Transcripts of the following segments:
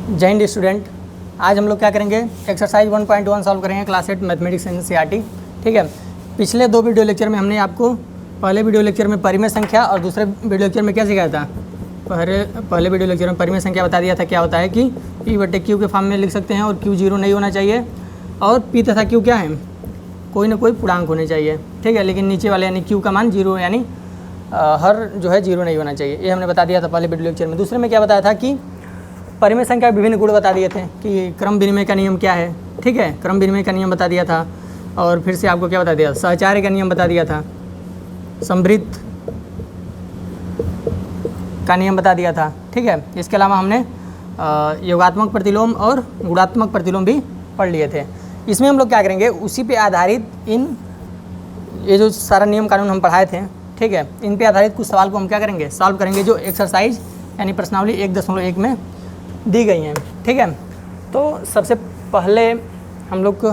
जय हिंद स्टूडेंट। आज हम लोग क्या करेंगे, एक्सरसाइज 1.1 सॉल्व करेंगे क्लास 8 मैथमेटिक्स एनसीईआरटी। ठीक है, पिछले दो वीडियो लेक्चर में हमने आपको पहले वीडियो लेक्चर में परिमेय संख्या और दूसरे वीडियो लेक्चर में क्या सिखाया था। पहले वीडियो लेक्चर में परिमेय संख्या बता दिया था क्या होता है कि P/Q के फॉर्म में लिख सकते हैं और Q 0 नहीं होना चाहिए और P तथा Q क्या है, कोई ना कोई पूर्णांक होने चाहिए। ठीक है, लेकिन नीचे वाले यानी Q का मान 0 यानी हर जो है 0 नहीं होना चाहिए, ये हमने बता दिया था पहले वीडियो लेक्चर में। दूसरे में क्या बताया था कि परिमेय संख्या के विभिन्न गुण बता दिए थे कि क्रम विनिमय का नियम क्या है। ठीक है, क्रम विनिमय का नियम बता दिया था और फिर से आपको क्या बता दिया, सहचार्य का नियम बता दिया था, समवृत्त का नियम बता दिया था। ठीक है, इसके अलावा हमने योगात्मक प्रतिलोम और गुणात्मक प्रतिलोम भी पढ़ लिए थे। इसमें हम लोग क्या करेंगे, उसी पे आधारित ये जो सारा नियम कानून हम पढ़ाए थे, ठीक है, इन पे आधारित कुछ सवाल को हम क्या करेंगे, सॉल्व करेंगे, जो एक्सरसाइज यानी प्रश्नावली 1.1 में दी गई हैं। ठीक है, तो सबसे पहले हम लोग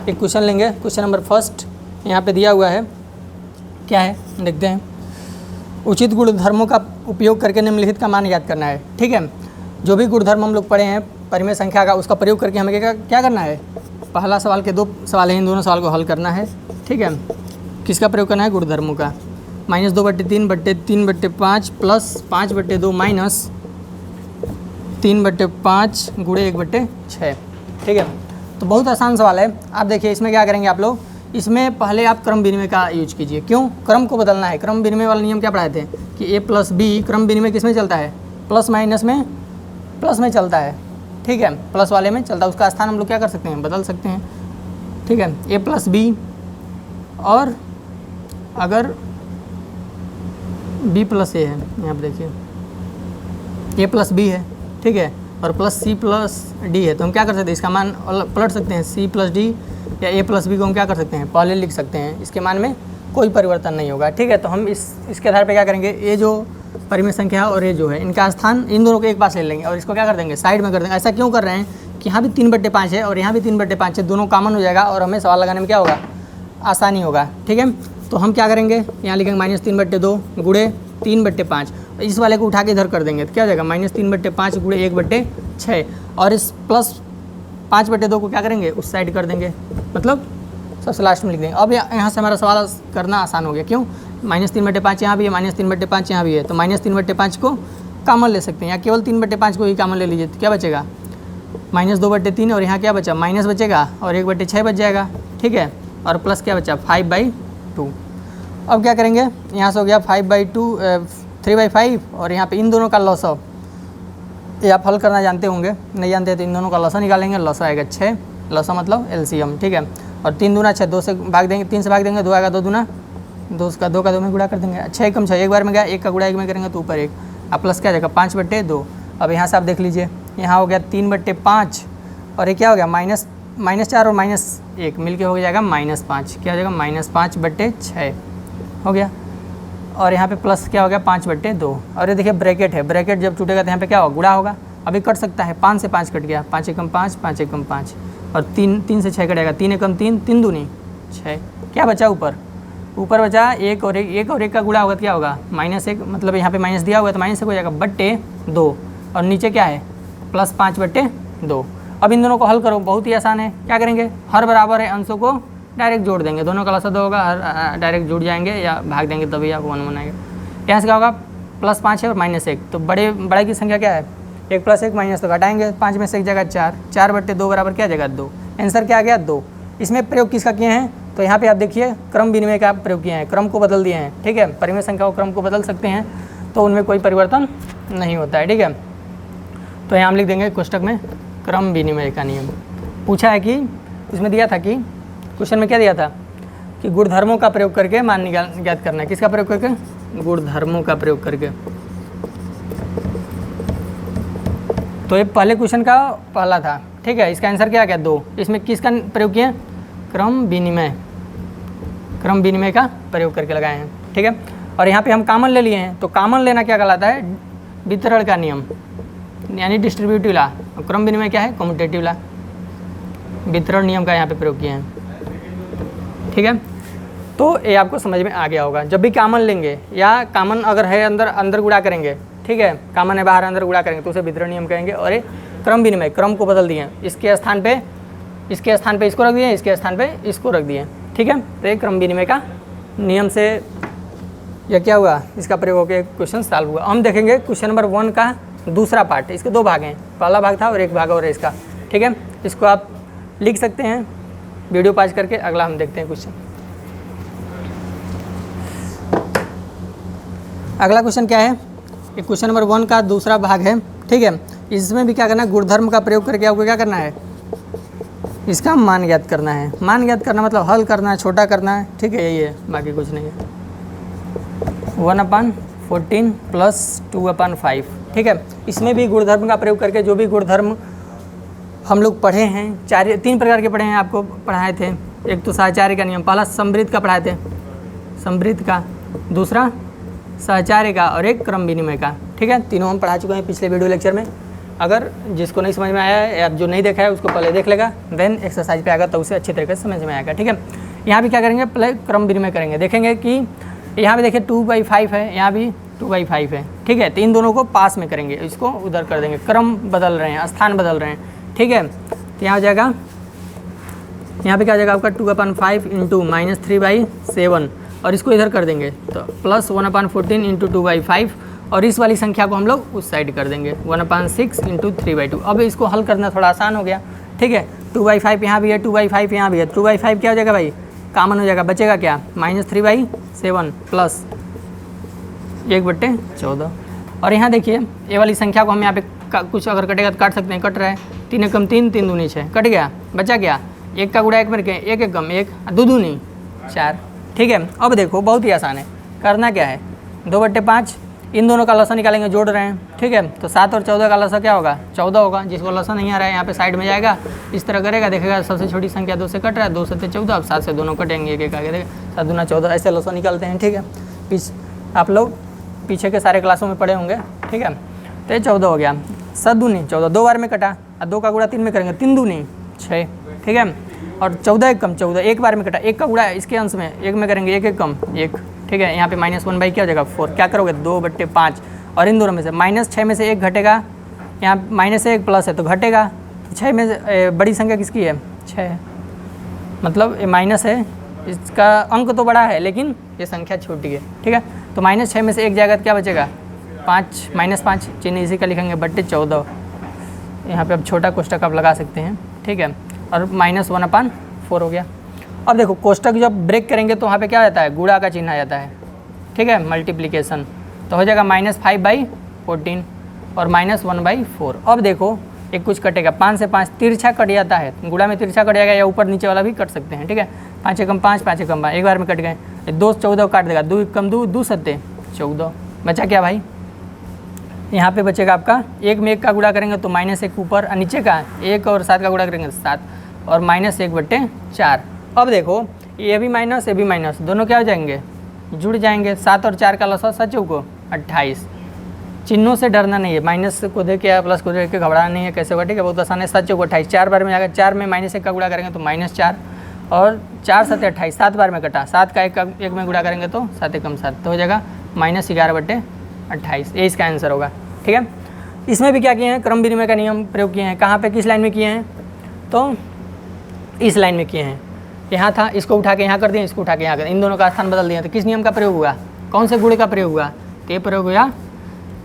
एक क्वेश्चन लेंगे। क्वेश्चन नंबर फर्स्ट यहाँ पे दिया हुआ है, क्या है देखते हैं। उचित गुणधर्मों का उपयोग करके निम्नलिखित का मान याद करना है। ठीक है, जो भी गुणधर्म हम लोग पढ़े हैं परिमेय संख्या का, उसका प्रयोग करके हमें क्या करना है। पहला सवाल के दो सवाल हैं, इन दोनों सवाल को हल करना है। ठीक है, किसका प्रयोग करना है, गुणधर्मों का। -2/3/3/5 प्लस 5/2 माइनस 3/5 गुणे 1/6। ठीक है, तो बहुत आसान सवाल है। आप देखिए इसमें क्या करेंगे आप लोग, इसमें पहले आप क्रम विनिमय का यूज कीजिए। क्यों, क्रम को बदलना है। क्रम विनिमय वाला नियम क्या पढ़ाए थे कि A + B क्रम विनिमय किस में चलता है, प्लस माइनस में, प्लस में चलता है। ठीक है, प्लस वाले में चलता है, उसका स्थान हम लोग क्या कर सकते हैं, बदल सकते हैं। ठीक है, A + B और अगर B + A है, यहाँ पर देखिए A + B है, ठीक है, और प्लस C + D है, तो हम क्या कर सकते हैं, इसका मान पलट सकते हैं। C + D या A + B को हम क्या कर सकते हैं, पहले लिख सकते हैं, इसके मान में कोई परिवर्तन नहीं होगा। ठीक है, तो हम इसके आधार पे क्या करेंगे, ये जो परिमेय संख्या है और ये जो है, इनका स्थान इन दोनों को एक पास ले लेंगे और इसको क्या कर देंगे, साइड में कर देंगे। ऐसा क्यों कर रहे हैं कि यहाँ भी 3/5 है और यहाँ भी 3/5 है, दोनों कॉमन हो जाएगा और हमें सवाल लगाने में क्या होगा, आसानी होगा। ठीक है, तो हम क्या करेंगे, यहाँ लिखेंगे -3/2 गुणे 3/5, इस वाले को उठा के इधर कर देंगे तो क्या हो जाएगा, -3/5 गुणे 1/6 और इस प्लस 5/2 को क्या करेंगे, उस साइड कर देंगे, मतलब सबसे लास्ट में लिख देंगे। अब यहाँ से हमारा सवाल करना आसान हो गया। क्यों, -3/5 यहाँ भी है, -3/5 यहाँ भी है, तो -3/5 को कॉमन ले सकते हैं, या केवल 3/5 को ही कॉमन ले लीजिए तो क्या बचेगा, -2/3 और यहाँ क्या बचा, माइनस बचेगा और 1/6 बच जाएगा। ठीक है, और प्लस क्या बचा, 5/2। अब क्या करेंगे, यहाँ से हो गया 5/2 3/5 और यहाँ पे इन दोनों का लॉस, ये आप हल करना जानते होंगे, नहीं जानते तो इन दोनों का लॉस निकालेंगे। लॉस आएगा 6, लॉस मतलब LCM। ठीक है, और 3 दूना 6, 2 से भाग देंगे, 3 से भाग देंगे, 2 आएगा, 2 दूना 2 का 2 में गुणा कर देंगे, 6 कम 6 एक बार में गया, 1 का गुणा 1 में करेंगे तो ऊपर 1, अब प्लस क्या जाएगा 5/2। अब यहाँ से आप देख लीजिए, यहाँ हो गया 3/5 और ये क्या हो गया, -4 और -1 मिल के हो जाएगा -5, क्या हो जाएगा -5/6 हो गया। और यहाँ पे प्लस क्या हो गया 5/2 और ये देखिए ब्रैकेट है, ब्रैकेट जब टूटेगा तो यहाँ पे क्या होगा, गुणा होगा। अभी कट सकता है, 5 से 5 कट गया, 5 एकम 5, 5 एकम 5 और 3 से 6 कटेगा, 3 एकम 3, 3 दूनी 6, क्या बचा ऊपर बचा 1 और 1 का गुणा होगा तो क्या होगा, -1, मतलब यहाँ पे माइनस दिया हुआ है तो -1 हो जाएगा /2 और नीचे क्या है +5/2। अब इन दोनों को हल करो, बहुत ही आसान है। क्या करेंगे, हर बराबर है अंशों को डायरेक्ट जोड़ देंगे, दोनों का लसा 2 होगा, हर डायरेक्ट जुड़ जाएंगे या भाग देंगे तभी आप 1 बनाएंगे। यहाँ से क्या होगा, +5 है और -1, तो बड़े की संख्या क्या है, 1 + 1 माइनस, तो घटाएंगे 5 में से 1 जगह 4, 4/2 बराबर क्या जाएगा 2, आंसर क्या आ गया 2। इसमें प्रयोग किसका किए हैं, तो यहाँ पे आप देखिए क्रम विनिमय का प्रयोग किए हैं, क्रम को बदल दिए हैं। ठीक है, परिमेय संख्या को क्रम को बदल सकते हैं तो उनमें कोई परिवर्तन नहीं होता है। ठीक है, तो यहाँ हम लिख देंगे कोष्टक में क्रम विनिमय का नियम। पूछा है कि इसमें दिया था कि क्वेश्चन में क्या दिया था कि गुणधर्मों का प्रयोग करके मान ज्ञात करना है। किसका प्रयोग करके, गुणधर्मों का प्रयोग करके। तो ये पहले क्वेश्चन का पहला था। ठीक है, इसका आंसर क्या आ गया 2। इसमें किसका प्रयोग किया, क्रम विनिमय का प्रयोग करके लगाए हैं। ठीक है, और यहाँ पे हम कॉमन ले लिए हैं, तो कॉमन लेना क्या कहलाता है, वितरण का नियम यानी डिस्ट्रीब्यूटिव लॉ। क्रम विनिमय क्या है, कम्यूटेटिव लॉ, वितरण नियम का यहाँ पे प्रयोग किए हैं। ठीक है, तो ये आपको समझ में आ गया होगा। जब भी कॉमन लेंगे या कॉमन अगर है अंदर गुणा करेंगे, ठीक है, कॉमन है बाहर अंदर गुणा करेंगे तो उसे वितरण नियम कहेंगे और ये क्रम विनिमय, क्रम को बदल दिए, इसके स्थान पे इसको रख दिए, इसके स्थान पे इसको रख दिए, ठीक है। तो ये क्रम विनिमय का नियम से यह क्या हुआ, इसका प्रयोग होकर क्वेश्चन सॉल्व हुआ। हम देखेंगे क्वेश्चन नंबर 1 का दूसरा पार्ट, इसके 2 भाग हैं, पहला भाग था और एक भाग और है इसका, ठीक है। इसको आप लिख सकते हैं वीडियो पॉज करके। अगला हम देखते हैं क्वेश्चन। अगला क्वेश्चन क्या है, ये क्वेश्चन नंबर 1 का दूसरा भाग है, ठीक है। इसमें भी क्या करना है, गुणधर्म का प्रयोग करके आपको क्या करना है, इसका मान ज्ञात करना है। मान ज्ञात करना मतलब हल करना है, छोटा करना है, ठीक है, यही है, बाकी कुछ नहीं है। 1/14 + 2/5, ठीक है। इसमें भी गुणधर्म का प्रयोग करके जो भी गुणधर्म हम लोग पढ़े हैं, 3 प्रकार के पढ़े हैं, आपको पढ़ाए थे। एक तो सहचार्य का नियम, पहला समृद्ध का पढ़ाए थे, समृद्ध का, दूसरा सहचार्य का और एक क्रम विनिमय का, ठीक है। तीनों हम पढ़ा चुके हैं पिछले वीडियो लेक्चर में। अगर जिसको नहीं समझ में आया है या जो नहीं देखा है उसको पहले देख लेगा, देन एक्सरसाइज पे आएगा तो उसे अच्छे तरीके से समझ में आएगा, ठीक है। यहाँ भी क्या करेंगे, पहले क्रम विनिमय करेंगे। देखेंगे कि यहाँ भी देखिए 2/5 है, यहाँ भी 2/5 है, ठीक है। तो इन दोनों को पास में करेंगे, इसको उधर कर देंगे, क्रम बदल रहे हैं, स्थान बदल रहे हैं, ठीक है। तो यहाँ हो जाएगा, यहाँ पे क्या हो जाएगा आपका 2/5 × -3/7 और इसको इधर कर देंगे तो प्लस 1/14 × 2/5 और इस वाली संख्या को हम लोग उस साइड कर देंगे 1/6 × 3/2। अब इसको हल करना थोड़ा आसान हो गया, ठीक है। 2/5 यहाँ भी है, 2/5 यहाँ भी है, 2/5 क्या हो जाएगा भाई, कॉमन हो जाएगा, बचेगा क्या, -3/7 प्लस 1/14। और यहाँ देखिए ये वाली संख्या को हम यहाँ पे कुछ अगर कटेगा तो काट सकते हैं, कट रहा है, 3 × 3 3 दूनी 6, कट गया, बचा क्या, 1 का गुणा 1 में रखें, 1 कम 1, 2 दूनी 4, ठीक है। अब देखो बहुत ही आसान है, करना क्या है, 2/5 इन दोनों का लसा निकालेंगे, जोड़ रहे हैं, ठीक है। तो 7 और 14 का लसा क्या होगा, 14 होगा। जिसको लसा नहीं आ रहा है यहाँ पे साइड में जाएगा, इस तरह करेगा, देखेगा सबसे छोटी संख्या 2 से कट रहा है, 2 से 14, अब 7 से दोनों कटेंगे, एक आगे देखेगा, 7 दूना 14, ऐसे लसा निकालते हैं, ठीक है। आप लोग पीछे के सारे क्लासों में पढ़े होंगे, ठीक है। तो 14 हो गया, 7 दूनी 14, 2 बार में कटा, और 2 का गुणा 3 में करेंगे, 3 दूनी 6, ठीक है। और 14 एक कम 14, एक बार में कटा, 1 का गुणा इसके अंश में 1 में करेंगे, 1 कम 1, ठीक है। यहाँ पे -1/, क्या हो जाएगा 4, क्या करोगे 2/5 और इन दोनों में से -6 में से 1 घटेगा, यहाँ -1 प्लस है तो घटेगा, 6 में से बड़ी संख्या किसकी है, 6, मतलब ये माइनस है, इसका अंक तो बड़ा है लेकिन ये संख्या छोटी है, ठीक है। तो -6 में से 1 जाएगा तो क्या बचेगा, 5, -5, चिन्ह इसी का लिखेंगे, /14। यहाँ पे अब छोटा कोष्टक आप लगा सकते हैं, ठीक है। और -1/4 हो गया। अब देखो कोष्टक जब ब्रेक करेंगे तो वहाँ पे क्या आ जाता है, गुणा का चिन्ह आ जाता है, ठीक है, मल्टीप्लिकेशन, तो हो जाएगा -5/14 और -1/4। अब देखो एक कुछ कटेगा, 5 से 5 तिरछा कट जाता है, गुणा में तिरछा कट जाएगा या ऊपर नीचे वाला भी कट सकते हैं, ठीक है। 5 × 5 5 × 5 एक बार में कट गए, 2 14 काट देगा, 2 कम 2 2 7 14, बचा क्या भाई, यहाँ पे बचेगा आपका 1 में 1 का गुणा करेंगे तो -1 ऊपर, नीचे का 1 और 7 का गुणा करेंगे 7 और -1/4। अब देखो ये भी माइनस, ये भी माइनस, दोनों क्या हो जाएंगे, जुड़ जाएंगे। 7 और 4 का लसा 7 को 28। चिन्हों से डरना नहीं है, माइनस को देख के या प्लस को देख के घबराना नहीं है, कैसे होगा, ठीक है, बहुत आसान है। 7 को 28, 4 बार में जाएगा, 4 में -1 का गुणा करेंगे तो -4 और 4 7 28, 7 बार में कटा, 7 का 1 में गुणा करेंगे तो 7 × 7 तो हो जाएगा -11/28, ये इसका आंसर होगा, ठीक है। इसमें भी क्या किए हैं, क्रम विनिमय का नियम प्रयोग किए हैं। कहाँ पे, किस लाइन में किए हैं, तो इस लाइन में किए हैं। यहाँ था, इसको उठा के यहाँ कर दिए, इसको उठा के यहाँ कर दिए, इन दोनों का स्थान बदल दिया। तो किस नियम का प्रयोग हुआ, कौन से गुण का प्रयोग हुआ, तो ये प्रयोग हुआ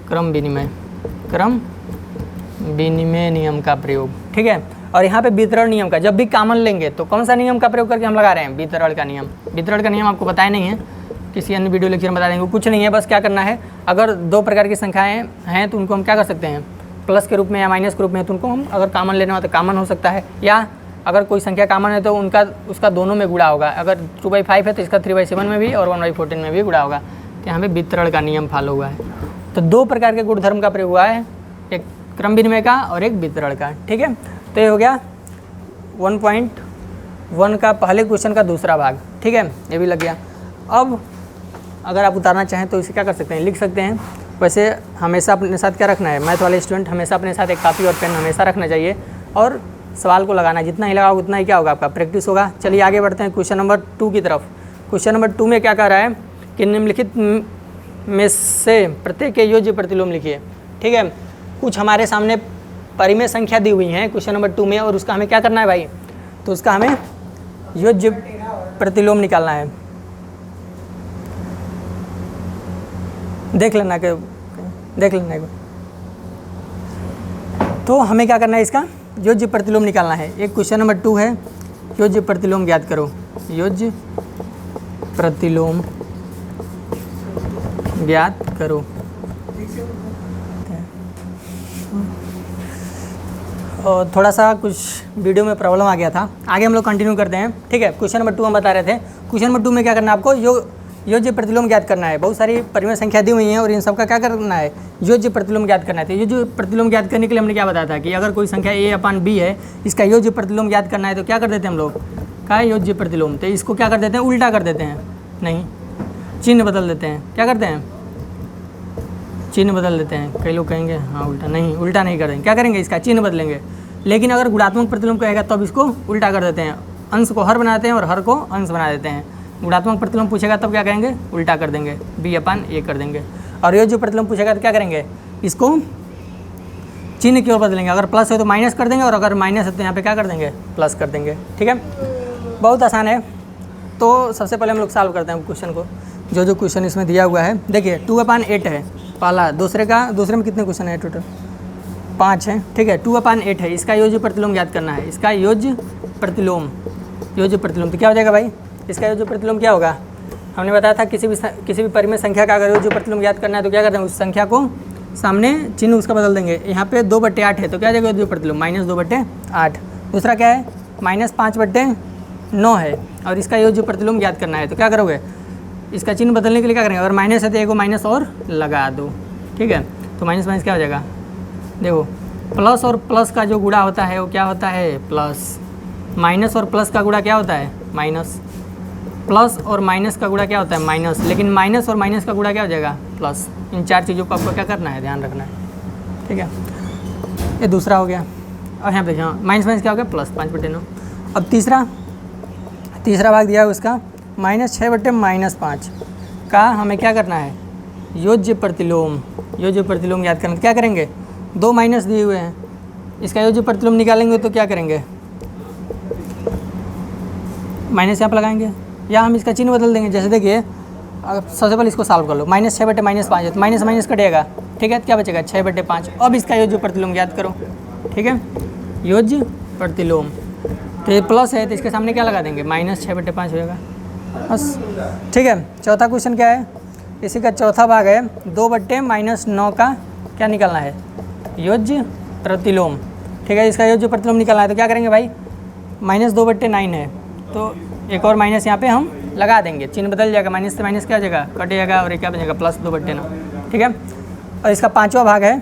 क्रम विनिमय नियम का प्रयोग, ठीक है। और यहाँ पे वितरण नियम का, जब भी कॉमन लेंगे तो कौन सा नियम का प्रयोग करके हम लगा रहे हैं, वितरण का नियम। वितरण का नियम आपको बताया नहीं है, किसी अन्य वीडियो लेक्चर में बता देंगे, कुछ नहीं है, बस क्या करना है, अगर 2 प्रकार की संख्याएँ हैं तो उनको हम क्या कर सकते हैं, प्लस के रूप में या माइनस के रूप में, तो उनको हम अगर कॉमन लेना हो तो कॉमन हो सकता है, या अगर कोई संख्या कॉमन है तो उसका दोनों में गुणा होगा। अगर 2/5 है तो इसका 3/7 में भी और 1/14 में भी गुणा होगा। तो यहाँ पे वितरण का नियम फॉलो हुआ है। तो 2 प्रकार के गुणधर्म का प्रयोग हुआ है, एक क्रम विनिमय का और एक वितरण का, ठीक है। तो ये हो गया 1.1 का पहले क्वेश्चन का दूसरा भाग, ठीक है, ये भी लग गया। अब अगर आप उतारना चाहें तो इसे क्या कर सकते हैं, लिख सकते हैं। वैसे हमेशा अपने साथ क्या रखना है, मैथ वाले स्टूडेंट हमेशा अपने साथ एक कापी और पेन हमेशा रखना चाहिए और सवाल को लगाना, जितना ही लगाओगे उतना ही क्या होगा, आपका प्रैक्टिस होगा। चलिए आगे बढ़ते हैं क्वेश्चन नंबर 2 की तरफ। क्वेश्चन नंबर 2 में क्या कह रहा है कि निम्नलिखित में से प्रत्येक के योज्य प्रतिलोम लिखिए, ठीक है। कुछ हमारे सामने परिमेय संख्या दी हुई हैं क्वेश्चन नंबर 2 में, और उसका हमें क्या करना है भाई, तो उसका हमें योज्य प्रतिलोम निकालना है। देख लेना कि एक बार। तो हमें क्या करना है, इसका योज्य प्रतिलोम निकालना है। एक क्वेश्चन नंबर 2 है, योज्य प्रतिलोम ज्ञात करो, योज्य प्रतिलोम ज्ञात करो। और थोड़ा सा कुछ वीडियो में प्रॉब्लम आ गया था, आगे हम लोग कंटिन्यू करते हैं, ठीक है। क्वेश्चन नंबर 2 हम बता रहे थे, क्वेश्चन नंबर 2 में क्या करना है आपको, योज्य प्रतिलोम ज्ञात करना है। बहुत सारी परिमेय संख्या दी हुई हैं और इन सब का क्या करना है, योज्य प्रतिलोम ज्ञात करना है। तो योज्य प्रतिलोम ज्ञात करने के लिए हमने क्या बताया था कि अगर कोई संख्या a/b है, इसका योज्य प्रतिलोम ज्ञात करना है, तो क्या कर देते हैं हम लोग, का योज्य प्रतिलोम। तो इसको क्या कर देते हैं, उल्टा कर देते हैं, नहीं चिन्ह बदल देते हैं। क्या करते हैं, चिन्ह बदल देते हैं। कई लोग कहेंगे हाँ उल्टा, नहीं उल्टा नहीं करेंगे, क्या करेंगे, इसका चिन्ह बदलेंगे। लेकिन अगर गुणात्मक प्रतिलोम कहेगा तब इसको उल्टा कर देते हैं, अंश को हर बनाते हैं और हर को अंश बना देते हैं। गुणात्मक प्रतिलोम पूछेगा तब क्या करेंगे, उल्टा कर देंगे, b/a कर देंगे। और योज्य प्रतिलोम पूछेगा तो क्या करेंगे, इसको चिन्ह की ओर बदलेंगे। अगर प्लस है तो माइनस कर देंगे, और अगर माइनस है तो यहाँ पे क्या कर देंगे, प्लस कर देंगे, ठीक है। बहुत आसान है। तो सबसे पहले हम लोग सॉल्व करते हैं क्वेश्चन को, जो क्वेश्चन इसमें दिया हुआ है। देखिए 2/8 है पहला, दूसरे में कितने क्वेश्चन है, टोटल 5 हैं, ठीक है। 2/8 है, इसका योज्य प्रतिलोम ज्ञात करना है। इसका योज्य प्रतिलोम तो क्या हो जाएगा भाई, इसका योज्य प्रतिलोम क्या होगा, हमने बताया था किसी भी परिमेय संख्या का अगर योज्य प्रतिलोम ज्ञात करना है तो क्या करते हैं, उस संख्या को सामने चिन्ह उसका बदल देंगे। यहाँ पे 2/8 है तो क्या हो जाएगा योज्य प्रतिलोम, -2/8। दूसरा क्या है, -5/9 है, और इसका योज्य प्रतिलोम ज्ञात करना है। तो क्या करोगे, इसका चिन्ह बदलने के लिए क्या करेंगे, अगर माइनस है तो एक माइनस और लगा दो, ठीक है। तो माइनस क्या हो जाएगा, देखो प्लस और प्लस का जो गुणा होता है वो क्या होता है, प्लस। माइनस और प्लस का गुणा क्या होता है, माइनस। प्लस और माइनस का गुणा क्या होता है, माइनस। लेकिन माइनस और माइनस का गुणा क्या हो जाएगा, प्लस। इन 4 चीज़ों को आपको क्या करना है, ध्यान रखना है, ठीक है। ये दूसरा हो गया। और यहाँ पे देखिए माइनस क्या हो गया, प्लस 5/9। अब तीसरा भाग दिया है उसका -6/-5 का हमें क्या करना है, योज्य प्रतिलोम ज्ञात करना। क्या करेंगे, 2 माइनस दिए हुए हैं, इसका योज्य प्रतिलोम निकालेंगे तो क्या करेंगे, माइनस यहाँ पर लगाएंगे, या हम इसका चिन्ह बदल देंगे। जैसे देखिए सबसे पहले इसको सॉल्व कर लो, -6/-5 है तो माइनस कटेगा, ठीक है। क्या बचेगा, 6/5। अब इसका योज्य प्रतिलोम ज्ञात करो, ठीक है। योज्य प्रतिलोम तो ये प्लस है तो इसके सामने क्या लगा देंगे, -6/5 हो जाएगा बस, ठीक है। चौथा क्वेश्चन क्या है, इसी का चौथा भाग है, 2/-9 का क्या निकालना है, योज्य प्रतिलोम, ठीक है। इसका योज्य प्रतिलोम निकालना है तो क्या करेंगे भाई, -2/9 है तो एक और माइनस यहाँ पे हम लगा देंगे, चिन्ह बदल जाएगा, माइनस से माइनस क्या हो जाएगा, कट जाएगा, और ये क्या बनेगा, +2/9, ठीक है। और इसका 5वां भाग है,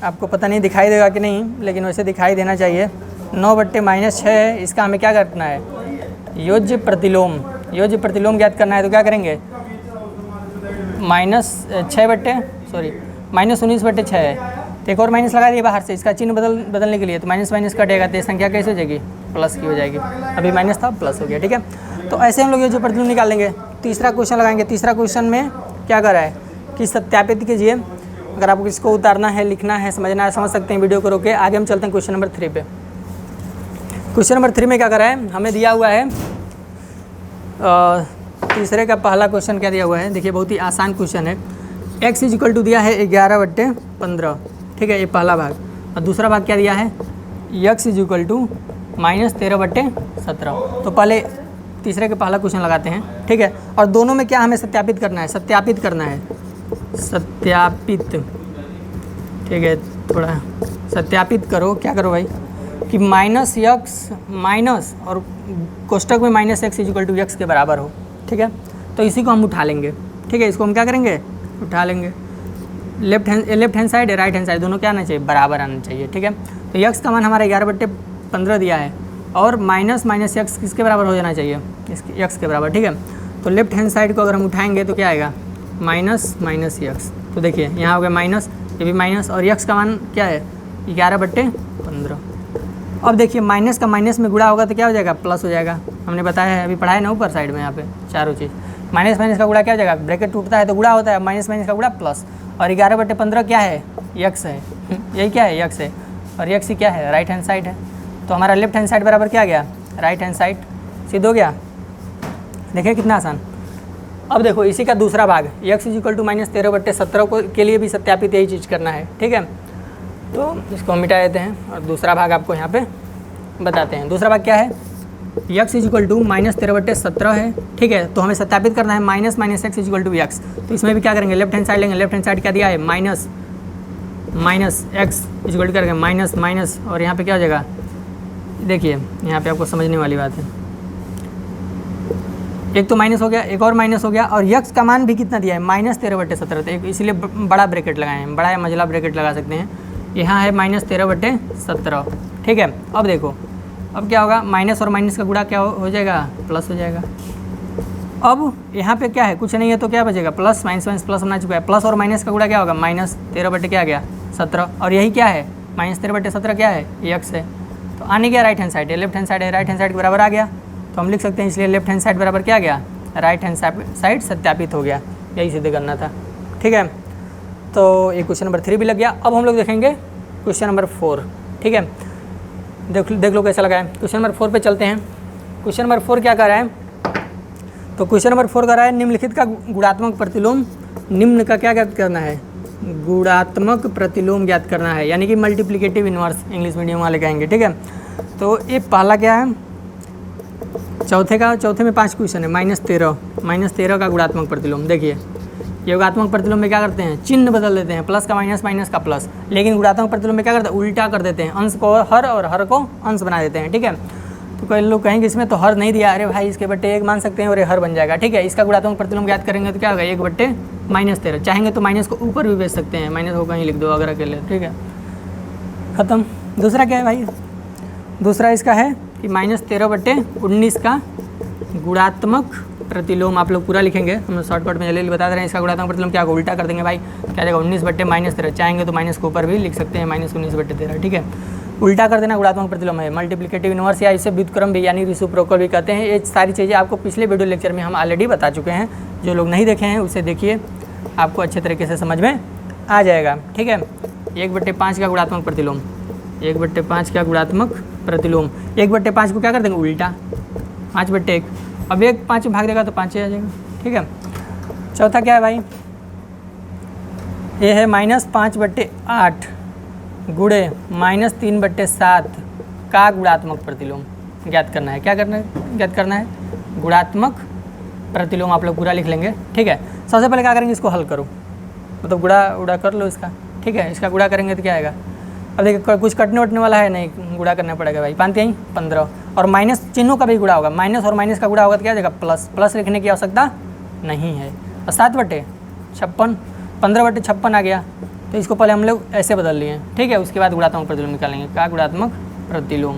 आपको पता नहीं दिखाई देगा कि नहीं, लेकिन वैसे दिखाई देना चाहिए। 9/-6 है, इसका हमें क्या करना है, योज्य प्रतिलोम ज्ञात करना है। तो क्या करेंगे, -19/6 है तो एक और माइनस लगा दिए बाहर से, इसका चिन्ह बदलने के लिए। तो माइनस कटेगा तो ये संख्या कैसे हो जाएगी, प्लस की हो जाएगी। अभी माइनस था, प्लस हो गया, ठीक है। तो ऐसे हम लोग योज्य प्रतिलोम निकालेंगे। तीसरा क्वेश्चन लगाएंगे। तीसरा क्वेश्चन में क्या कर रहा है कि सत्यापित कीजिए। अगर आपको इसको उतारना है, लिखना है, समझना है, समझ सकते हैं वीडियो को रोके। आगे हम चलते हैं क्वेश्चन नंबर 3 पे। क्वेश्चन नंबर 3 में क्या कर रहा है, हमें दिया हुआ है तीसरे का पहला क्वेश्चन क्या दिया हुआ है, देखिए बहुत ही आसान क्वेश्चन है। x = दिया है 11/15, ठीक है, ये पहला भाग। और दूसरा भाग क्या दिया है, x = -13/17। तो पहले तीसरे का पहला क्वेश्चन लगाते हैं, ठीक है। और दोनों में क्या हमें सत्यापित करना है, सत्यापित, ठीक है। थोड़ा सत्यापित करो, क्या करो भाई कि -x माइनस और कोष्टक में -x = x के बराबर हो, ठीक है। तो इसी को हम उठा लेंगे, ठीक है। इसको हम क्या करेंगे, उठा लेंगे। Left hand side, right hand side दोनों क्या आना चाहिए, बराबर आना चाहिए, ठीक है। तो x का मान हमारा 11/15 दिया है, और माइनस x किसके बराबर हो जाना चाहिए, इसके x के बराबर, ठीक है। तो लेफ्ट हैंड साइड को अगर हम उठाएंगे तो क्या आएगा, -x। तो देखिए यहाँ हो गया माइनस, ये भी माइनस, और x का मान क्या है, 11/15। अब देखिए माइनस का माइनस में गुणा होगा तो क्या हो जाएगा, प्लस हो जाएगा। हमने बताया है, अभी पढ़ाया ना ऊपर साइड में, यहाँ पे चारों चीज़। माइनस का गुणा क्या हो जाएगा, ब्रैकेट टूटता है तो गुणा होता है, माइनस का गुणा प्लस। और 11/15 क्या है, x है, यही क्या है, x है। और x क्या है, राइट हैंड साइड है। तो हमारा लेफ्ट हैंड साइड बराबर क्या आ गया, राइट हैंड साइड। सिद्ध हो गया। देखिए कितना आसान। अब देखो इसी का दूसरा भाग x = -13/17 को के लिए भी सत्यापित यही चीज़ करना है, ठीक है। तो इसको हम मिटा देते हैं और दूसरा भाग आपको यहाँ पे बताते हैं। दूसरा भाग क्या है, x = -13/17 है, ठीक है। तो हमें सत्यापित करना है -x = x। तो इसमें भी क्या करेंगे, लेफ्ट हैंड साइड लेंगे। लेफ्ट हैंड साइड क्या दिया है, माइनस x इक्वल करेंगे माइनस और यहाँ पे क्या हो जाएगा, देखिए यहाँ पे आपको समझने वाली बात है। एक तो माइनस हो गया, एक और माइनस हो गया, और x का मान भी कितना दिया है, -13/17। तो एक इसलिए बड़ा ब्रैकेट लगाए हैं, बड़ा या मझला ब्रैकेट लगा सकते हैं। यहाँ है -13/17, ठीक है। अब देखो अब क्या होगा, माइनस और माइनस का गुणा क्या हो जाएगा, प्लस हो जाएगा। अब यहाँ पे क्या है, कुछ नहीं है तो क्या बचेगा, प्लस माइनस प्लस होना चुका है। प्लस और माइनस का गुणा क्या होगा, -13 क्या आ गया, 17। और यही क्या है, -13/17 क्या है, x है। तो आने गया राइट हैंड साइड है, लेफ्ट हैंड साइड है, राइट हैंड साइड के बराबर आ गया। तो हम लिख सकते हैं इसलिए लेफ्ट हैंड साइड बराबर क्या आ गया, राइट हैंड साइड सत्यापित हो गया। यही सिद्ध करना था, ठीक है। तो ये क्वेश्चन नंबर 3 भी लग गया। अब हम लोग देखेंगे क्वेश्चन नंबर 4, ठीक है। देख लो कैसा लगा है। क्वेश्चन नंबर 4 पे चलते हैं। क्वेश्चन नंबर 4 क्या कर रहा है, तो क्वेश्चन नंबर 4 कर रहा है निम्नलिखित का गुणात्मक प्रतिलोम। निम्न का क्या ज्ञात करना है, गुणात्मक प्रतिलोम ज्ञात करना है, यानी कि मल्टीप्लिकेटिव इनवर्स इंग्लिश मीडियम वाले कहेंगे, ठीक है। तो ये पहला क्या है, चौथे में 5 क्वेश्चन है। -13 का गुणात्मक प्रतिलोम। देखिए ये गुणात्मक प्रतिलोम में क्या करते हैं, चिन्ह बदल देते हैं, प्लस का माइनस, माइनस का प्लस। लेकिन गुणात्मक प्रतिलोम में क्या करते हैं, उल्टा कर देते हैं, अंश को हर और हर को अंश बना देते हैं, ठीक है। तो कई लोग कहेंगे इसमें तो हर नहीं दिया, अरे भाई इसके बट्टे 1 मान सकते हैं और ये हर बन जाएगा, ठीक है। इसका गुणात्मक प्रतिलोम ज्ञात करेंगे तो क्या होगा, 1/-13। चाहेंगे तो माइनस को ऊपर भी भेज सकते हैं, माइनस को कहीं लिख दो अगर अकेले, ठीक है, खत्म। दूसरा क्या है भाई, दूसरा इसका है कि -13/19 का गुणात्मक प्रतिलोम। आप लोग पूरा लिखेंगे, हम शॉर्टकट में जल्दी बता दे रहे हैं। इसका गुणात्मक प्रतिलोम क्या होगा, उल्टा कर देंगे भाई, क्या जाएगा 19/-13। चाहेंगे तो माइनस के ऊपर भी लिख सकते हैं, -19/13, ठीक है। उल्टा कर देना गुणात्मक प्रतिलोम है। मल्टीप्लिकेटिव इनवर्स या इसे व्युत्क्रम भी यानी रेसिप्रोकल भी कहते हैं। ये सारी चीज़ें आपको पिछले वीडियो लेक्चर में हम ऑलरेडी बता चुके हैं। जो लोग नहीं देखे हैं उसे देखिए, आपको अच्छे तरीके से समझ में आ जाएगा, ठीक है। 1/5 का गुणात्मक प्रतिलोम, 1/5 का गुणात्मक प्रतिलोम। 1/5 को क्या कर देंगे, उल्टा, 5/1। अब 1 5 भाग देगा तो 5 आ जाएगा, ठीक है। चौथा क्या है भाई, ये है -5/8 गुणे -3/7 का गुणात्मक प्रतिलोम ज्ञात करना है। क्या करना है, ज्ञात करना है गुणात्मक प्रतिलोम। आप लोग पूरा लिख लेंगे, ठीक है। सबसे पहले क्या करेंगे, इसको हल करो, मतलब गुणा कर लो इसका, ठीक है। इसका गुणा करेंगे तो क्या आएगा, अब देखिए कुछ कटने वटने वाला है नहीं, गुणा करना पड़ेगा भाई। 5 15 और माइनस चिन्हों का भी गुणा होगा, माइनस और माइनस का गुणा होगा तो क्या जाएगा, प्लस लिखने की आवश्यकता नहीं है। और 7/56, 15/56 आ गया। तो इसको पहले हम लोग ऐसे बदल लिए, ठीक है। उसके बाद गुणात्मक प्रतिलोम निकालेंगे, क्या गुणात्मक प्रतिलोम,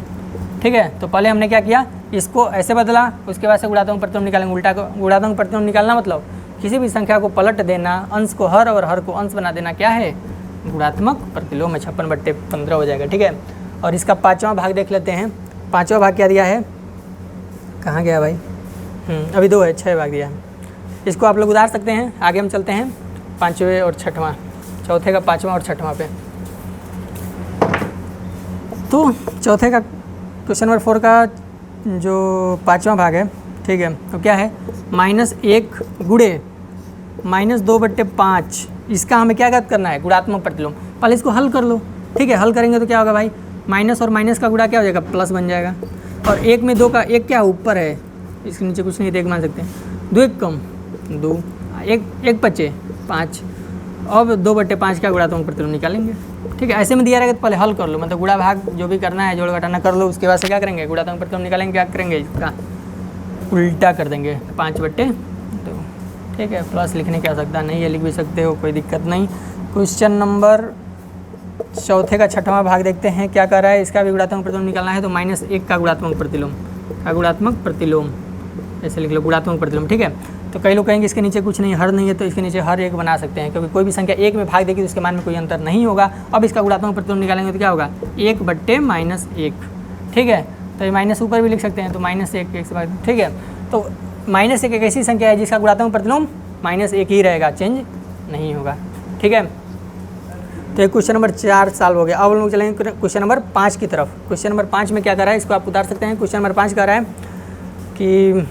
ठीक है। तो पहले हमने क्या किया, इसको ऐसे बदला, उसके बाद से गुणात्मक प्रतिलोम निकालेंगे। उल्टा को गुणात्मक प्रतिलोम निकालना मतलब किसी भी संख्या को पलट देना, अंश को हर और हर को अंश बना देना, क्या है, गुणात्मक प्रतिलोम में 56/15 हो जाएगा, ठीक है। और इसका 5वां भाग देख लेते हैं। 5वां भाग क्या दिया है, कहाँ गया भाई, अभी 2 है, 6 भाग दिया है। इसको आप लोग उतार सकते हैं। आगे हम चलते हैं 5वें और 6वां, चौथे का 5वां और 6वां पे। तो चौथे का क्वेश्चन नंबर 4 का जो 5वां भाग है, ठीक है, तो क्या है, -1 गुणे -2/5। इसका हमें क्या ज्ञात करना है, गुणात्मक प्रतिलोम। पहले इसको हल कर लो, ठीक है। हल करेंगे तो क्या होगा भाई, माइनस और माइनस का गुणा क्या हो जाएगा, प्लस बन जाएगा। और 1 में 2 का 1 क्या ऊपर है, इसके नीचे कुछ नहीं, 1 मान सकते हैं। 2 1 कम 2, 1 बचे 5। अब 2/5 का गुणात्मक प्रतिलोम निकालेंगे, ठीक है। ऐसे में दिया रहेगा तो पहले हल कर लो, मतलब गुणा भाग जो भी करना है, जोड़ घटाना कर लो। उसके बाद से क्या करेंगे, गुणात्मक प्रतिलोम निकालेंगे। क्या करेंगे, इसका उल्टा कर देंगे, 5/2, ठीक है। प्लस लिखने की आवश्यकता नहीं है, लिख भी सकते हो, कोई दिक्कत नहीं। क्वेश्चन नंबर चौथे का 6वां भाग देखते हैं क्या कर रहा है। इसका भी गुणात्मक प्रतिलोम निकालना है। तो -1 का गुणात्मक प्रतिलोम, का गुणात्मक प्रतिलोम ऐसे लिख लो, गुणात्मक प्रतिलोम, ठीक है। तो कई लोग कहेंगे इसके नीचे कुछ नहीं, हर नहीं है, तो इसके नीचे हर 1 बना सकते हैं, क्योंकि कोई भी संख्या 1 में भाग देगी तो उसके मान में कोई अंतर नहीं होगा। अब इसका गुणात्मक प्रतिलोम निकालेंगे तो क्या होगा, 1/-1, ठीक है। तो ये माइनस ऊपर भी लिख सकते हैं, तो -1 से भाग, ठीक है। तो -1 एक ऐसी संख्या है जिसका गुणात्मक प्रतिलोम -1 ही रहेगा, चेंज नहीं होगा, ठीक है। तो ये क्वेश्चन नंबर 4 सॉल्व हो गया। अब हम लोग चलेंगे क्वेश्चन नंबर 5 की तरफ। क्वेश्चन नंबर 5 में क्या कर रहा है, इसको आप उतार सकते हैं। क्वेश्चन नंबर 5 कह रहा है कि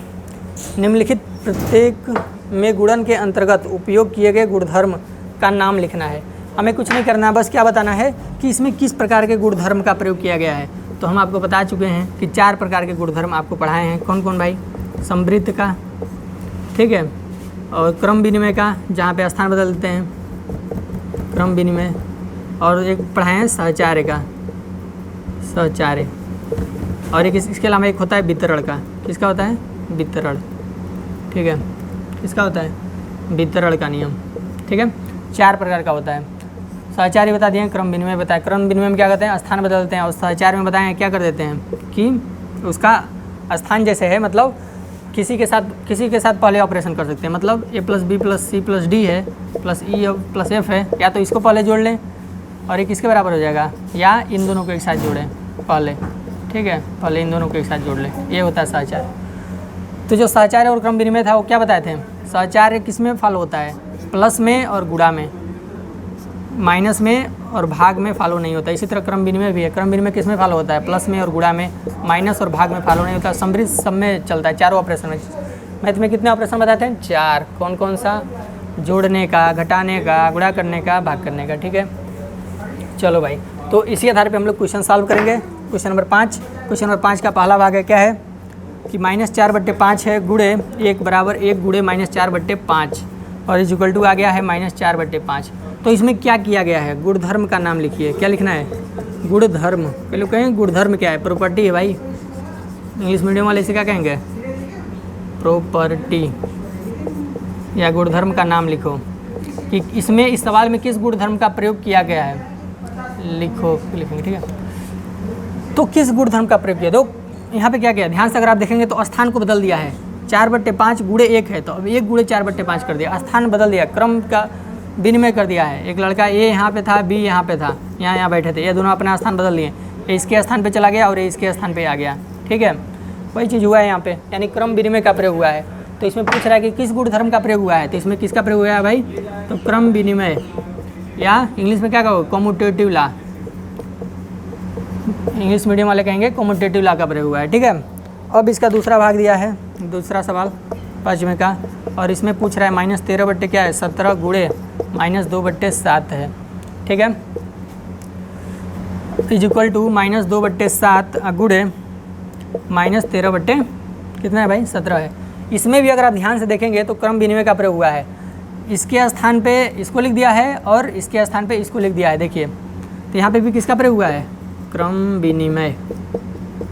निम्नलिखित प्रत्येक में गुणन के अंतर्गत उपयोग किए गए गुणधर्म का नाम लिखना है। हमें कुछ नहीं करना, बस क्या बताना है कि इसमें किस प्रकार के गुणधर्म का प्रयोग किया गया है। तो हम आपको बता चुके हैं कि 4 प्रकार के गुणधर्म आपको पढ़ाए हैं। कौन कौन भाई? समृद्ध का, ठीक है, और क्रम विनिमय का, जहाँ पे स्थान बदल देते हैं, क्रम विनिमय, और एक पढ़ाए हैं सहचार्य का, सहचार्य, और एक इसके अलावा एक होता है वितरण का। किसका होता है? वितरण, ठीक है, किसका होता है? वितरण का नियम, ठीक है। 4 प्रकार का होता है। सहचार्य बता दिए, क्रम विनिमय बताया। क्रम विनिमय में क्या करते हैं? स्थान बदलते हैं। और सहचार्य में बताएं क्या कर देते हैं कि उसका स्थान जैसे है, मतलब किसी के साथ पहले ऑपरेशन कर सकते हैं। मतलब a + b + c + d है प्लस e + f है, या तो इसको पहले जोड़ लें और एक इसके बराबर हो जाएगा, या इन दोनों को एक साथ जोड़ें पहले, ठीक है, पहले इन दोनों को एक साथ जोड़ लें, ये होता है सहचार्य। तो जो सहचार्य और क्रम विनिमय था वो क्या बताए थे? सहचार्य किस में फॉलो होता है? प्लस में और गुणा में, माइनस में और भाग में फॉलो नहीं होता। इसी तरह क्रम विनिमय भी है। क्रम विनिमय किस में फॉलो होता है? प्लस में और गुणा में, माइनस और भाग में फॉलो नहीं होता। समृद्ध सब में चलता है, 4 ऑपरेशन में। मैथ में कितने ऑपरेशन बताते हैं? 4। कौन कौन सा? जोड़ने का, घटाने का, गुणा करने का, भाग करने का, ठीक है। चलो भाई, तो इसी आधार पर हम लोग क्वेश्चन सॉल्व करेंगे। Question number 5। क्वेश्चन नंबर 5 का पहला भाग है, क्या है कि -4/5 है गुणे 1 बराबर 1 गुणे -4/5 और इज इक्वल टू आ गया है -4/5। तो इसमें क्या किया गया है? गुणधर्म का नाम लिखिए। क्या लिखना है? गुणधर्म। कई लोग कहेंगे गुणधर्म क्या है? प्रॉपर्टी है भाई। इंग्लिश मीडियम वाले इसे क्या कहेंगे? प्रॉपर्टी, या गुणधर्म का नाम लिखो कि इसमें इस सवाल में किस गुणधर्म का प्रयोग किया गया है, लिखो, लिखेंगे, ठीक है। तो किस गुणधर्म का प्रयोग किया? दो यहाँ पे क्या किया, ध्यान से अगर आप देखेंगे तो स्थान को बदल दिया है। 4/5 गुणे 1 है, तो अब 1 गुणे 4/5 कर दिया, स्थान बदल दिया, क्रम का विनिमय कर दिया है। एक लड़का ए यहाँ पे था, बी यहाँ पे था, यहाँ बैठे थे, ये दोनों अपना स्थान बदल लिए। ये इसके स्थान पे चला गया और ये इसके स्थान पे आ गया, ठीक है। वही चीज़ हुआ है यहाँ पे, यानी क्रम विनिमय का प्रयोग हुआ है। तो इसमें पूछ रहा है कि किस गुणधर्म का प्रयोग हुआ है, तो इसमें किसका प्रयोग हुआ है भाई? तो क्रम विनिमय, या इंग्लिश में क्या कहो? Commutative law. इंग्लिश मीडियम वाले कहेंगे कम्यूटेटिव लॉ का प्रयोग हुआ है, ठीक है। अब इसका दूसरा भाग दिया है, दूसरा सवाल 5वें का, और इसमें पूछ रहा है -13 क्या है? 17 गुणे -2/7 है, ठीक है, इज इक्वल टू -2/7 गुणे -13 कितना है भाई? 17 है। इसमें भी अगर आप ध्यान से देखेंगे तो क्रम विनिमय का प्रयोग हुआ है। इसके स्थान पे इसको लिख दिया है और इसके स्थान पे इसको लिख दिया है, देखिए। तो यहाँ पे भी किसका प्रयोग हुआ है? क्रम विनिमय।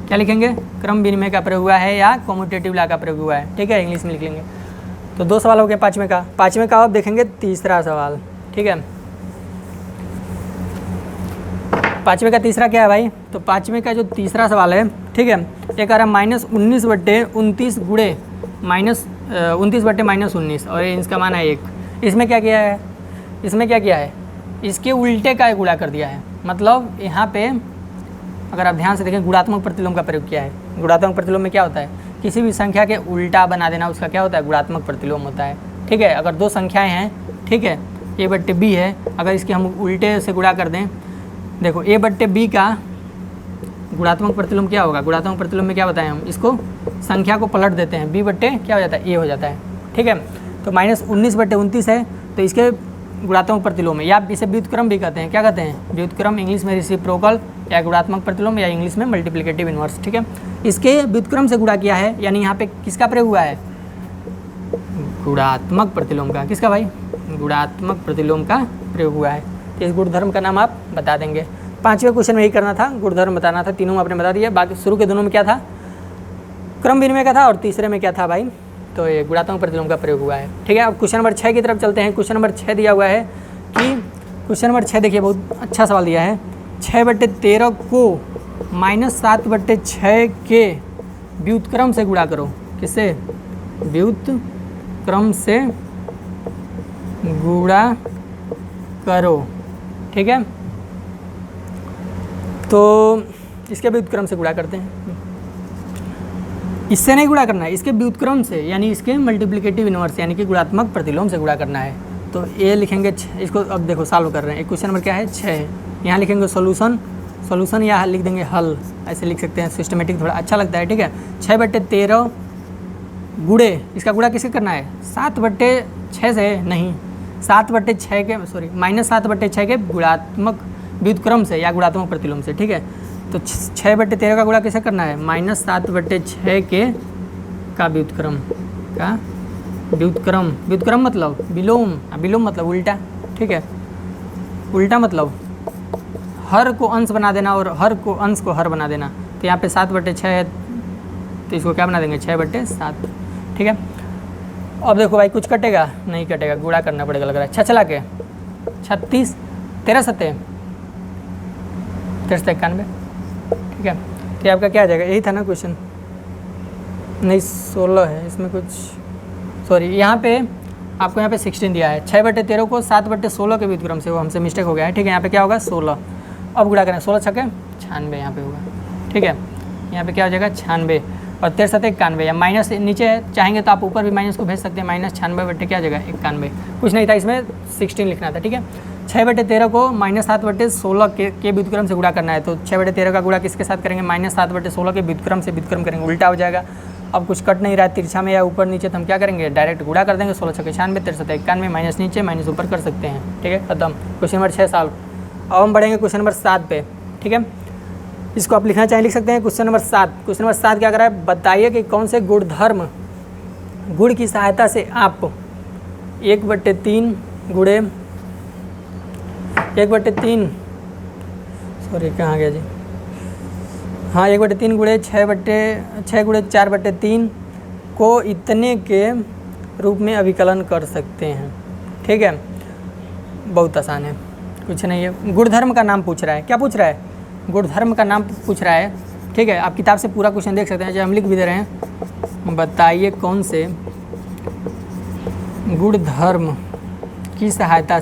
क्या लिखेंगे? क्रम विनिमय का प्रयोग हुआ है या कम्यूटेटिव लॉ का प्रयोग हुआ है, ठीक है, इंग्लिश में लिख लेंगे। तो 2 सवाल हो गए 5वें का। 5वें का अब देखेंगे तीसरा सवाल, ठीक है। 5वें का तीसरा क्या है भाई? तो 5वें का जो तीसरा सवाल है, ठीक है, ये कह रहा है -19/29 गुणे -19/-19 और इसका मान है 1। इसमें क्या किया है? इसमें क्या किया है? इसके उल्टे का गुणा कर दिया है। मतलब यहाँ पे अगर आप ध्यान से देखें, गुणात्मक प्रतिलोम का प्रयोग किया है। गुणात्मक प्रतिलोम में क्या होता है? किसी भी संख्या के उल्टा बना देना, उसका क्या होता है? गुणात्मक प्रतिलोम होता है, ठीक है। अगर 2 संख्याएं हैं, ठीक है, a/b है, अगर इसके हम उल्टे से गुणा कर दें, देखो a/b का गुणात्मक प्रतिलोम क्या होगा? गुणात्मक प्रतिलोम में क्या बताएं हम? इसको संख्या को पलट देते हैं, b/ क्या हो जाता है? a हो जाता है, ठीक है। तो -19/29 है, तो इसके गुणात्मक प्रतिलोम है, या इसे व्युत्क्रम भी कहते हैं। क्या कहते हैं? व्युत्क्रम, इंग्लिश में रेसिप्रोकल, या गुणात्मक प्रतिलोम, या इंग्लिश में मल्टीप्लिकेटिव इनवर्स, ठीक है। इसके व्युत्क्रम से गुणा किया है, यानी यहाँ पे किसका प्रयोग हुआ है? गुणात्मक प्रतिलोम का। किसका भाई? गुणात्मक प्रतिलोम का प्रयोग हुआ है। तो इस गुणधर्म का नाम आप बता देंगे। 5वें क्वेश्चन में यही करना था, गुणधर्म बताना था। तीनों आपने बता दिया। बाकी शुरू के दोनों में क्या था? क्रम विनिमय का था, और तीसरे में क्या था भाई? तो ये गुणात्मक प्रतिलोम का प्रयोग हुआ है, ठीक है। अब क्वेश्चन नंबर 6 की तरफ चलते हैं। क्वेश्चन नंबर 6 दिया हुआ है कि क्वेश्चन नंबर 6 देखिए, बहुत अच्छा सवाल दिया है। 6/13 को -7/6 के व्युत्क्रम से गुणा करो। किससे? व्युत्क्रम से गुणा करो, ठीक है। तो इसके व्युत्क्रम से गुणा करते हैं। इससे नहीं गुणा करना है, इसके व्युत्क्रम से, यानी इसके मल्टीप्लिकेटिव इनवर्स, यानी कि गुणात्मक प्रतिलोम से गुणा करना है। तो ए लिखेंगे इसको अब देखो सॉल्व कर रहे हैं। क्वेश्चन नंबर क्या है 6 है, यहाँ लिखेंगे सॉल्यूशन या लिख देंगे हल, ऐसे लिख सकते हैं, सिस्टमेटिक थोड़ा अच्छा लगता है। ठीक है, 6/13 गुड़े, इसका गुड़ा किससे करना है 7/6 से, नहीं 7/6 के सॉरी -7/6 के गुणात्मक व्युत्क्रम से या गुणात्मक प्रतिलोम से। ठीक है, तो 6/13 का गुणा कैसे करना है -7/6 के का व्युत्क्रम व्युत्क्रम मतलब विलोम, विलोम मतलब उल्टा। ठीक है, उल्टा मतलब हर को अंश बना देना और हर को अंश को हर बना देना। तो यहाँ पे 7/6 है तो इसको क्या बना देंगे 6/7। ठीक है, अब देखो भाई कुछ कटेगा नहीं कटेगा, गुणा करना पड़ेगा लग रहा है। 6 चला के 36, 13 सत्ते 91। ठीक है, तो आपका क्या आ जाएगा, यही था ना क्वेश्चन, नहीं 16 है इसमें कुछ, सॉरी यहाँ पे आपको यहाँ पे 16 दिया है। 6/13 को 7/16 के व्युत्क्रम से, वो हमसे मिस्टेक हो गया है। ठीक है, यहाँ पे क्या होगा 16, अब गुणा करें 16 छक्के 96 यहाँ पे होगा। ठीक है, यहाँ पे क्या हो जाएगा 96 और 13 91, या माइनस नीचे चाहेंगे तो आप ऊपर भी माइनस को भेज सकते हैं, -96 क्या जगह 91, कुछ नहीं था इसमें 16 लिखना था। ठीक है, 6/13 को -7/16 के व्युत्क्रम से गुणा करना है, तो 6/13 का गुणा किसके साथ करेंगे -7/16 के व्युत्क्रम से व्युत्क्रम करेंगे, उल्टा हो जाएगा। अब कुछ कट नहीं रहा है तिरछा में या ऊपर नीचे, तो हम क्या करेंगे डायरेक्ट गुणा कर देंगे। 16 छक्के 96, 13 91, माइनस नीचे माइनस ऊपर कर सकते हैं। ठीक है, खत्म। Question number 6 solve. अब हम बढ़ेंगे क्वेश्चन नंबर 7 पे। ठीक है, इसको आप लिखना चाहें लिख सकते हैं। क्वेश्चन नंबर 7, क्वेश्चन नंबर 7 क्या कर रहा है, बताइए कि कौन से गुणधर्म गुण की सहायता से आप 1/3 गुणे 1/3 सॉरी कहाँ गया जी, हाँ 1/3 गुणे 6 गुणे 4/3 को इतने के रूप में अभिकलन कर सकते हैं। ठीक है, बहुत आसान है, कुछ नहीं है। गुणधर्म का नाम पूछ रहा है, क्या पूछ रहा है, गुणधर्म का नाम पूछ रहा है। ठीक है, आप किताब से पूरा क्वेश्चन देख सकते हैं, जो हम लिख भी दे रहे हैं। बताइए कौन से गुणधर्म की सहायता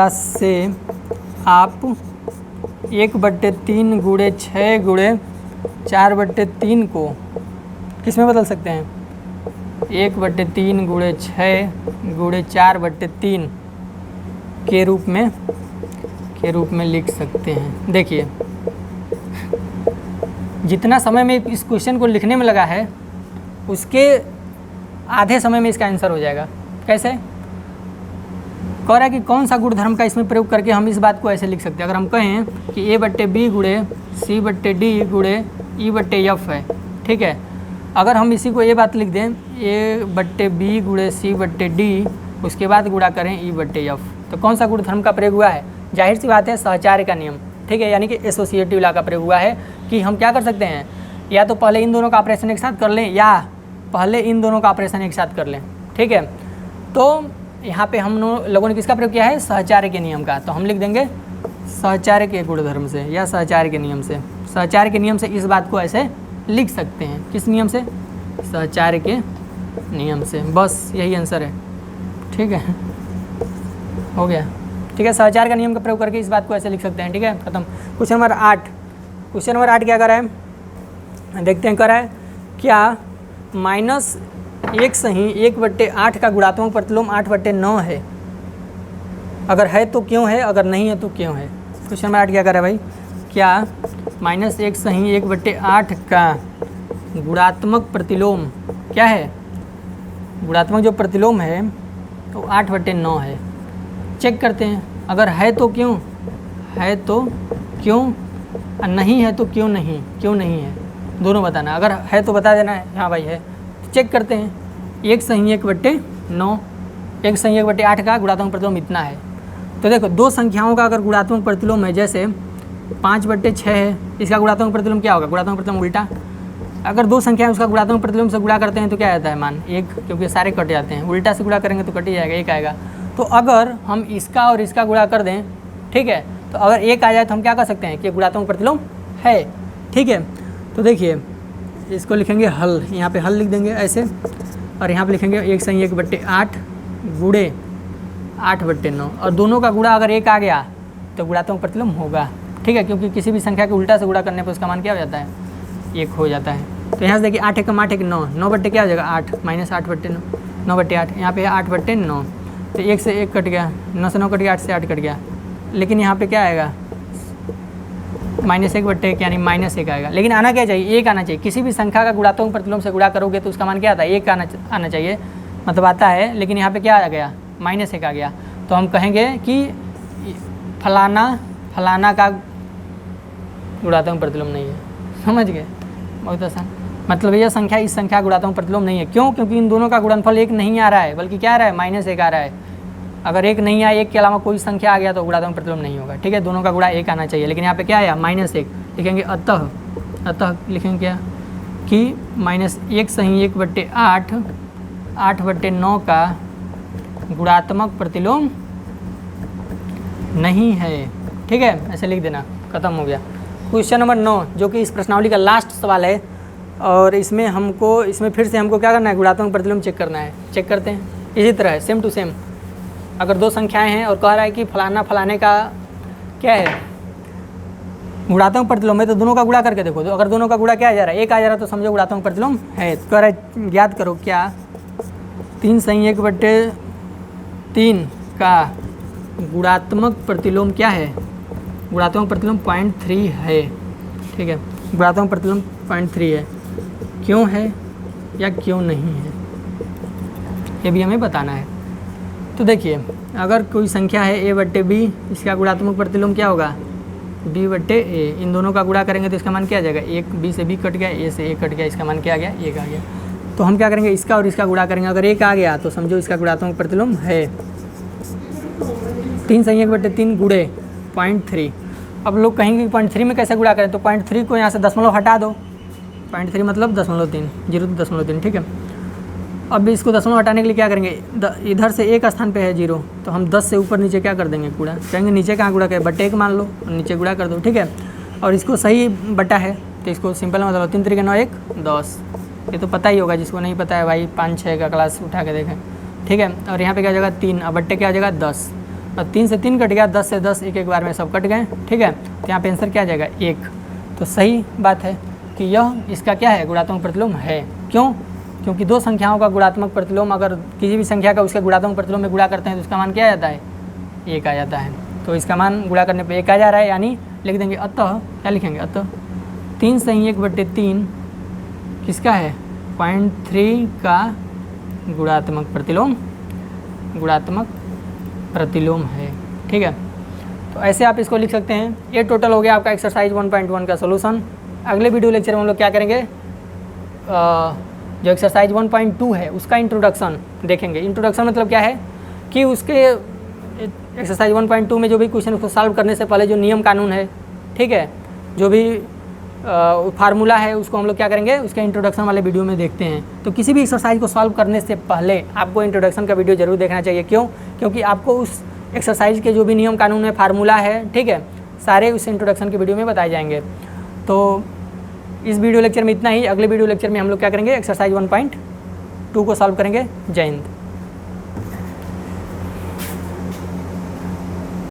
से आप 1/3 गुणे 6 गुणे 4/3 को किस में बदल सकते हैं, 1/3 गुणे 6 गुणे 4/3 के रूप में लिख सकते हैं। देखिए जितना समय में इस क्वेश्चन को लिखने में लगा है उसके आधे समय में इसका आंसर हो जाएगा। कैसे कह रहा है कि कौन सा गुणधर्म का इसमें प्रयोग करके हम इस बात को ऐसे लिख सकते हैं। अगर हम कहें कि A/B गुणे C/D गुणे E/F है। ठीक है, अगर हम इसी को ये बात लिख दें A/B गुणे C/D, उसके बाद गुणा करें E/F, तो कौन सा गुणधर्म का प्रयोग हुआ है, जाहिर सी बात है सहचार्य का नियम। ठीक है, यानी कि एसोसिएटिव लॉ का प्रयोग हुआ है कि हम क्या कर सकते हैं, या तो पहले इन दोनों का ऑपरेशन एक साथ कर लें या पहले इन दोनों का ऑपरेशन एक साथ कर लें। ठीक है, तो यहाँ पे हम लोगों ने किसका प्रयोग किया है, सहचार्य के नियम का, तो हम लिख देंगे सहचार्य के गुणधर्म से या सहचार्य के नियम से। सहचार्य के नियम से इस बात को ऐसे लिख सकते हैं, किस नियम से, सहचार्य के नियम से, बस यही आंसर है। ठीक है, हो गया। ठीक है, सहचार्य का नियम का प्रयोग करके इस बात को ऐसे लिख सकते हैं। ठीक है, खत्म। क्वेश्चन नंबर 8, क्वेश्चन नंबर 8 क्या कर रहा है, देखते हैं। कर रहा है क्या -1 सही 1/8 का गुणात्मक प्रतिलोम 8/9 है, अगर है तो क्यों है, अगर नहीं है तो क्यों है। क्वेश्चन नंबर 8 क्या कर रहा है भाई, क्या -1 सही 1/8 का गुणात्मक प्रतिलोम क्या है, गुणात्मक जो प्रतिलोम है तो 8/9 है। चेक करते हैं, अगर है तो क्यों, है तो क्यों, और नहीं है तो क्यों नहीं है, दोनों बताना। अगर है तो बता देना है हाँ भाई है, तो चेक करते हैं। 1 सही 1/9, 1 सही 1/8 का गुणात्मक प्रतिलोम इतना है। तो देखो दो संख्याओं का अगर गुणात्मक प्रतिलोम है, जैसे 5/6 है, इसका गुणात्मक प्रतिलोम क्या होगा, गुणात्मक प्रतिलोम उल्टा। अगर दो संख्या है उसका गुणात्मक प्रतिलोम से गुणा करते हैं तो क्या आता है मान 1, क्योंकि सारे कट जाते हैं, उल्टा से गुणा करेंगे तो कट ही जाएगा, 1 आएगा। तो अगर हम इसका और इसका गुणा कर दें, ठीक है, तो अगर 1 आ जाए तो हम क्या कर सकते हैं कि गुणात्मक प्रतिलोम है। ठीक है, तो देखिए इसको लिखेंगे हल, यहाँ पे हल लिख देंगे ऐसे, और यहाँ पे लिखेंगे 1 सही 1/8 गुणे 8/9, और दोनों का गुणा अगर 1 आ गया तो गुणात्मक प्रतिलोम होगा। ठीक है, क्योंकि किसी भी संख्या के उल्टा से गुणा करने पर उसका मान क्या हो जाता है, 1 हो जाता है। तो यहाँ से देखिए 8 × 8 = 9, 9 बट्टे क्या हो जाएगा 8 -8/9, 9/8, यहाँ पे 8/9, तो 1 से 1 कट गया, 9 से 9 कट गया, 8 से 8 कट गया, लेकिन यहाँ पे क्या आएगा -1/1 यानी -1 आएगा। लेकिन आना क्या चाहिए, 1 आना चाहिए। किसी भी संख्या का गुणात्मक प्रतिलोम से गुणा करोगे तो उसका मान क्या आता है, 1 आना चाहिए, मतलब आता है, लेकिन यहाँ पे क्या आ गया, -1 आ गया। तो हम कहेंगे कि फलाना का गुणात्मक प्रतिलोम नहीं है। समझ गए, बहुत आसान। मतलब यह संख्या इस संख्या गुणात्मक प्रतिलोम नहीं है। क्यों? क्योंकि इन दोनों का गुणनफल 1 नहीं आ रहा है, बल्कि क्या आ रहा है, -1 आ रहा है। अगर 1 नहीं आया, 1 के अलावा कोई संख्या आ गया तो गुणात्मक प्रतिलोम नहीं होगा। ठीक है, दोनों का गुणा 1 आना चाहिए, लेकिन यहाँ पे क्या आया, -1 लिखेंगे। अतः लिखेंगे क्या कि -1 सही 1/8, 8/9 का गुणात्मक प्रतिलोम नहीं है। ठीक है, ऐसे लिख देना, खत्म हो गया। क्वेश्चन नंबर 9 जो कि इस प्रश्नावली का लास्ट सवाल है, और इसमें फिर से हमको क्या करना है, गुणात्मक प्रतिलोम चेक करना है। चेक करते हैं, इसी तरह है, सेम टू सेम। अगर दो संख्याएं हैं और कह रहा है कि फलाने का क्या है, गुणात्मक प्रतिलोम है, तो दोनों का गुणा करके देखो। तो अगर दोनों का गुणा क्या आ जा रहा है, 1 आ जा रहा है, तो समझो गुणात्मक प्रतिलोम है। तो कह रहा है याद करो क्या, 3 सही 1/3 का गुणात्मक प्रतिलोम क्या है, गुणात्मक प्रतिलोम 0.3 है। ठीक है, गुणात्मक प्रतिलोम 0.3 है। क्यों है या क्यों नहीं है, ये भी हमें बताना है। तो देखिए, अगर कोई संख्या है a/b, इसका गुणात्मक प्रतिलोम क्या होगा, b/a। इन दोनों का गुणा करेंगे तो इसका मान क्या आ जाएगा, 1, b से b कट गया, a से a कट गया, इसका मान क्या आ गया, 1 आ गया। तो हम क्या करेंगे, इसका और इसका गुणा करेंगे। अगर 1 आ गया तो समझो इसका गुणात्मक प्रतिलोम है। 3 सही 1/3 गुणे 0.3। अब लोग कहेंगे 0.3 में कैसे गुणा करें, तो 0.3 को यहाँ से दशमलव हटा दो, 0.3 मतलब 0.3, 0 तो 0.3। ठीक है, अब इसको दशमलव हटाने के लिए क्या करेंगे, इधर से एक स्थान पे है 0, तो हम 10 से ऊपर नीचे क्या कर देंगे, गुणा कहेंगे। नीचे कहाँ गुणा करें, बटे 1 मान लो और नीचे गुणा कर दो। ठीक है, और इसको सही बटा है तो इसको सिंपल मतलब 3 3 9 1 10। ये तो पता ही होगा, जिसको नहीं पता है भाई 5-6 का क्लास उठा के देखें। ठीक है, और यहाँ पे क्या जगह 3, अब बट्टे क्या जगह 10, और 3 से 3 कट गया, 10 से 10 एक बार में सब कट गए। ठीक है, तो यहाँ पे आंसर क्या आ जाएगा, 1। तो सही बात है कि यह इसका क्या है, गुणात्मक प्रतिलोम है। क्यों? क्योंकि दो संख्याओं का गुणात्मक प्रतिलोम, अगर किसी भी संख्या का उसके गुणात्मक प्रतिलोम में गुणा करते हैं तो उसका मान क्या आ जाता है, 1 आ जाता है। तो इसका मान गुणा करने पे 1 आ जा रहा है, यानी लिख देंगे अतः, क्या लिखेंगे, अतः 3 सही 1/3 किसका है, 0.3 का गुणात्मक प्रतिलोम है। ठीक है, तो ऐसे आप इसको लिख सकते हैं। ये टोटल हो गया आपका एक्सरसाइज 1.1 का सोल्यूशन। अगले वीडियो लेक्चर में हम लोग क्या करेंगे, जो एक्सरसाइज 1.2 है उसका इंट्रोडक्शन देखेंगे। इंट्रोडक्शन मतलब क्या है कि उसके एक्सरसाइज 1.2 में जो भी क्वेश्चन उसको सॉल्व करने से पहले जो नियम कानून है, ठीक है, जो भी फार्मूला है, उसको हम लोग क्या करेंगे, उसके इंट्रोडक्शन वाले वीडियो में देखते हैं। तो किसी भी एक्सरसाइज को सॉल्व करने से पहले आपको इंट्रोडक्शन का वीडियो जरूर देखना चाहिए। क्यों? क्योंकि आपको उस एक्सरसाइज के जो भी नियम कानून है, फार्मूला है, ठीक है, सारे उस इंट्रोडक्शन के वीडियो में बताए जाएंगे। तो इस वीडियो लेक्चर में इतना ही। अगले वीडियो लेक्चर में हम लोग क्या करेंगे, एक्सरसाइज 1.2 को सॉल्व करेंगे। जय हिंद।